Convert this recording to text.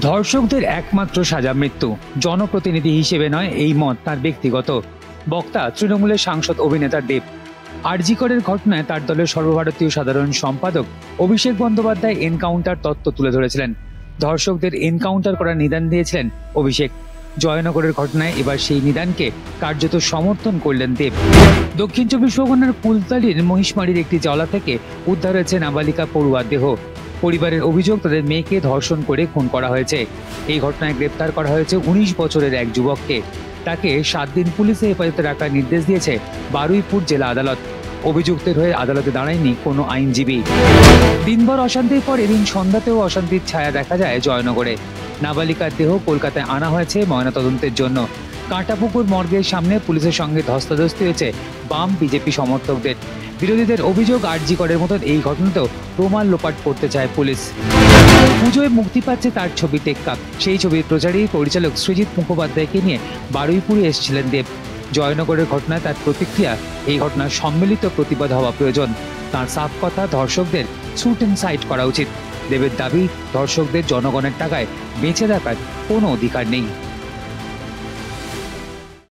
ধর্ষকদের একমাত্র সাজা মৃত্যু। জনপ্রতিনিধি হিসেবে নয়, এই মত তার ব্যক্তিগত। বক্তা তৃণমূলের সাংসদ অভিনেতা দেব। আরজি করের ঘটনায় তার দলের সর্বভারতীয় সাধারণ সম্পাদক অভিষেক বন্দ্যোপাধ্যায় এনকাউন্টার তত্ত্ব তুলে ধরেছিলেন। ধর্ষকদের এনকাউন্টার করার নিদান দিয়েছিলেন অভিষেক। জয়নগরের ঘটনায় এবার সেই নিদানকে কার্যত সমর্থন করলেন দেব। দক্ষিণ চব্বিশ পরগনার কুলতলির মহিষমারির একটি জলা থেকে উদ্ধার হয়েছে নাবালিকা পড়ুয়ার দেহ। পরিবারের অভিযোগ, তাদের মেয়েকে ধর্ষণ করে খুন করা হয়েছে। এই ঘটনায় গ্রেপ্তার করা হয়েছে 19 বছরের এক যুবককে। তাকে 7 দিন পুলিশে হেফাজতে রাখার নির্দেশ দিয়েছে বারুইপুর জেলা আদালত। অভিযুক্তের হয়ে আদালতে দাঁড়ায়নি কোনো আইনজীবী। দিনভর অশান্তির পর এদিন সন্ধ্যাতেও অশান্তির ছায়া দেখা যায় জয়নগরে। নাবালিকার দেহ কলকাতায় আনা হয়েছে ময়নাতদন্তের জন্য। কাঁটাপুকুর মর্গের সামনে পুলিশের সঙ্গে ধস্তাধস্তি হয়েছে বাম বিজেপি সমর্থকদের। বিরোধীদের অভিযোগ, আরজি করের মতন এই ঘটনাতেও প্রমাণ লোপাট করতে চায় পুলিশ। পুজোয় মুক্তি পাচ্ছে তার ছবি টেক্কা। সেই ছবির প্রচারী পরিচালক সৃজিত মুখোপাধ্যায়কে নিয়ে বারুইপুরে এসেছিলেন দেব। জয়নগরের ঘটনায় তার প্রতিক্রিয়া, এই ঘটনার সম্মিলিত প্রতিবাদ হওয়া প্রয়োজন। তার সাফ কথা, ধর্ষকদের শুট এন্ড সাইট করা উচিত। দেবের দাবি, ধর্ষকদের জনগণের টাকায় বেঁচে থাকার কোনো অধিকার নেই।